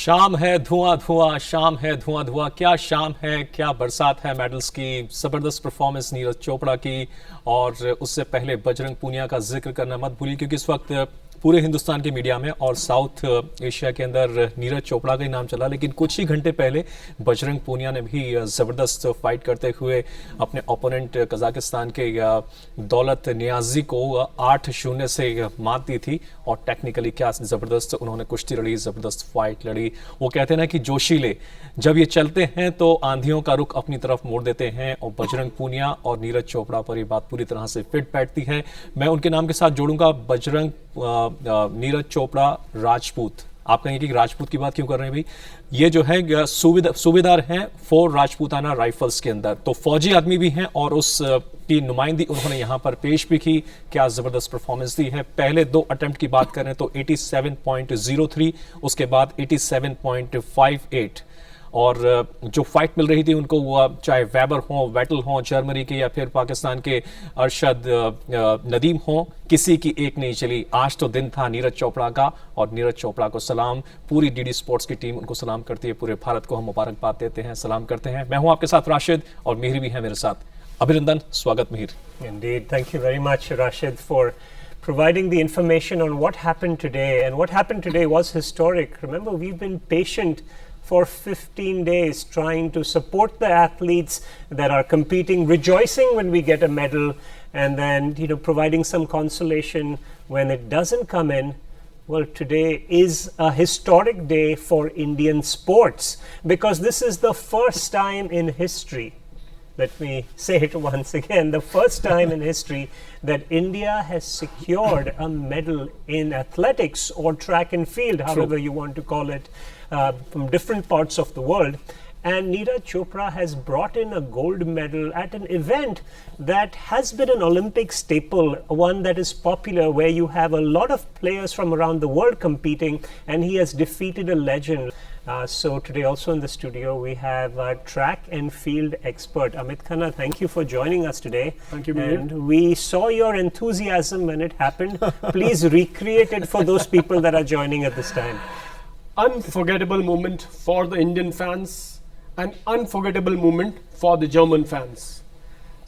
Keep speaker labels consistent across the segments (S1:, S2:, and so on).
S1: शाम है धुआं धुआं, शाम है धुआं धुआं, क्या शाम है, क्या बरसात है मेडल्स की। जबरदस्त परफॉर्मेंस नीरज चोपड़ा की। और उससे पहले बजरंग पूनिया का जिक्र करना मत भूलिए, क्योंकि इस वक्त पूरे हिंदुस्तान के मीडिया में और साउथ एशिया के अंदर नीरज चोपड़ा का ही नाम चला, लेकिन कुछ ही घंटे पहले बजरंग पूनिया ने भी जबरदस्त फाइट करते हुए अपने ओपोनेंट कजाकिस्तान के दौलत नियाजी को 8-0 से मात दी थी। और टेक्निकली क्या जबरदस्त उन्होंने कुश्ती लड़ी, जबरदस्त फाइट लड़ी। वो कहते हैं ना कि जोशीले जब ये चलते हैं तो आंधियों का रुख अपनी तरफ मोड़ देते हैं, और बजरंग पूनिया और नीरज चोपड़ा पर ये बात पूरी तरह से फिट बैठती है। मैं उनके नाम के साथ जोड़ूंगा बजरंग नीरज चोपड़ा राजपूत। आप कहेंगे कि राजपूत की बात क्यों कर रहे हैं भाई? ये जो है सूबेदार हैं फोर राजपूताना राइफल्स के अंदर, तो फौजी आदमी भी हैं और उस की नुमाइंदी उन्होंने यहां पर पेश भी की। क्या जबरदस्त परफॉर्मेंस दी है। पहले 2 अटेम्प्ट की बात करें तो 87.03, उसके बाद 87.58। और जो फाइट मिल रही थी उनको, वो चाहे वेबर हो, वेटल हो जर्मनी के, या फिर पाकिस्तान के अरशद नदीम हो, किसी की एक नहीं चली। आज तो दिन था नीरज चोपड़ा का, और नीरज चोपड़ा को सलाम। पूरी डीडी स्पोर्ट्स की टीम उनको सलाम करती है, पूरे भारत को हम मुबारकबाद देते हैं, सलाम करते हैं। मैं हूं आपके साथ राशिद, और मिहिर भी है मेरे साथ। अभिनंदन, स्वागत Mihir.
S2: Indeed, thank you very much, Rashid, for providing the information on what happened today. And what happened today was historic. Remember, we've been patient for 15 days trying to support the athletes that are competing, rejoicing when we get a medal, and then providing some consolation when it doesn't come in. Well, today is a historic day for Indian sports, because this is the first time in history, let me say it once again, the first time in history that India has secured a medal in athletics or track and field, however you want to call it, from different parts of the world. And Neeraj Chopra has brought in a gold medal at an event that has been an Olympic staple, one that is popular, where you have a lot of players from around the world competing, and he has defeated a legend. So today also in the studio we have our track and field expert Amit Khanna. Thank you for joining us today.
S3: Thank you,
S2: and we saw your enthusiasm when it happened. Please recreate it for those people that are joining at this time.
S3: Unforgettable moment for the Indian fans, an unforgettable moment for the German fans.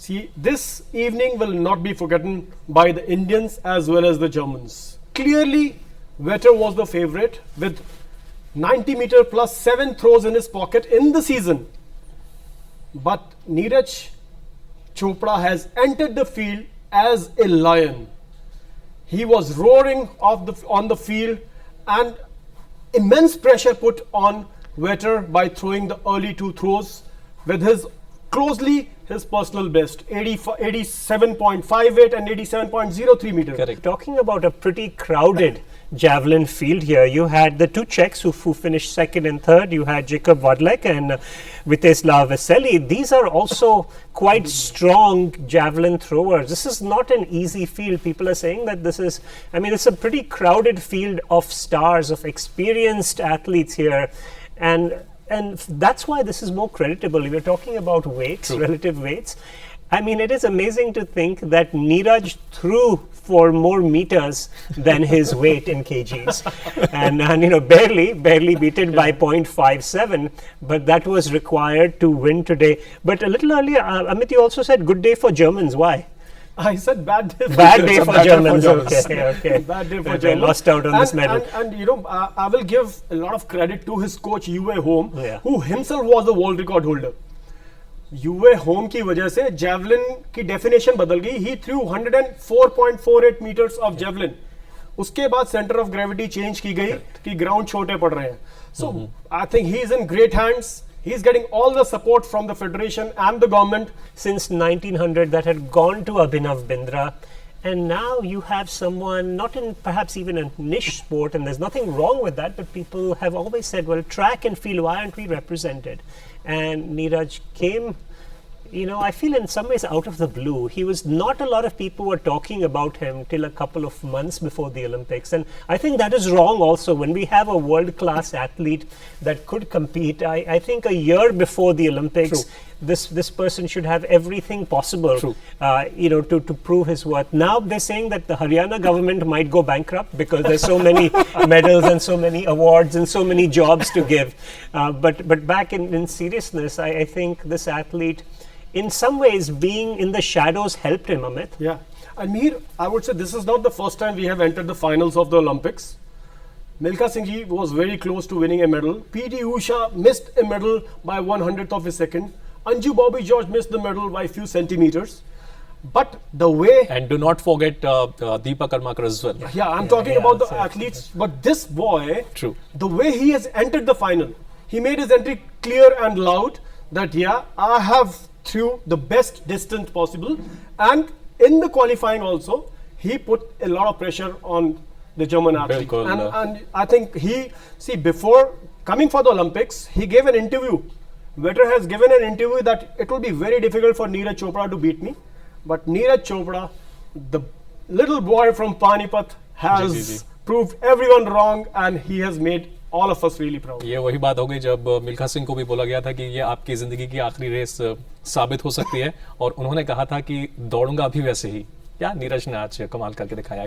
S3: See, this evening will not be forgotten by the Indians as well as the Germans. Clearly, Vetter was the favorite with 90-meter plus 7 throws in his pocket in the season. But Neeraj Chopra has entered the field as a lion. He was roaring on the field, and immense pressure put on Vetter by throwing the early 2 throws with his personal best, 87.58 and 87.03 meters.
S2: Correct. Talking about a pretty crowded javelin field here, you had the 2 Czechs who finished second and third. You had Jakub Wadlek and Viteslav Vesely. These are also quite strong javelin throwers. This is not an easy field. People are saying that this is, it's a pretty crowded field of stars, of experienced athletes here. And that's why this is more creditable. We're talking about weights,
S1: True.
S2: relative weights. It is amazing to think that Neeraj threw for more meters than his weight in kgs, and barely beat it by 0.57, but that was required to win today. But a little earlier, Amit, you also said good day for Germans. Why?
S3: I said bad day for
S2: Bad
S3: Germans.
S2: day for Germans. Okay.
S3: Bad day for
S2: They
S3: Germans.
S2: lost out on this medal.
S3: And I will give a lot of credit to his coach Uwe Holm,
S2: Yeah.
S3: who himself was the world record holder. Uwe Holm की वजह से javelin की definition बदल गई. He threw 104.48 meters of javelin. उसके बाद center of gravity change की गई कि ground छोटे पड़ रहे हैं. So I think he is in great hands. He is getting all the support from the federation and the government.
S2: Since 1900 that had gone to Abhinav Bindra, and now you have someone not in perhaps even a niche sport, and there's nothing wrong with that, but people have always said, well, track and field, why aren't we represented? And Neeraj came You know, I feel in some ways out of the blue. He was not a lot of people were talking about him till a couple of months before the Olympics, and I think that is wrong. Also, when we have a world-class athlete that could compete, I think a year before the Olympics, this person should have everything possible, you know, to prove his worth. Now they're saying that the Haryana government might go bankrupt because there's so many medals and so many awards and so many jobs to give. But back in seriousness, I think this athlete, in some ways, being in the shadows helped him, Amit.
S3: Yeah, and Mir, I would say this is not the first time we have entered the finals of the Olympics. Milkha Singh ji was very close to winning a medal. P.T. Usha missed a medal by 1/100th of a second. Anju Bobby George missed the medal by a few centimeters. But the way...
S1: And do not forget Deepak Karmakar as well.
S3: Yeah, I'm talking about the athletes. But this boy, the way he has entered the final, he made his entry clear and loud that, yeah, I have threw the best distance possible. And in the qualifying also, he put a lot of pressure on the German athlete. And I think he, see, before coming for the Olympics, he gave an interview. Vetter has given an interview that it will be very difficult for Neeraj Chopra to beat me. But Neeraj Chopra, the little boy from Panipat, has proved everyone wrong, and he has made all of us really proud.
S1: ये वही बात हो गई जब मिल्खा सिंह को भी बोला गया था कि ये आपकी जिंदगी की आखिरी रेस साबित हो सकती है, और उन्होंने कहा था कि दौड़ूंगा अभी वैसे ही। या नीरज ने आज कमाल करके दिखाया।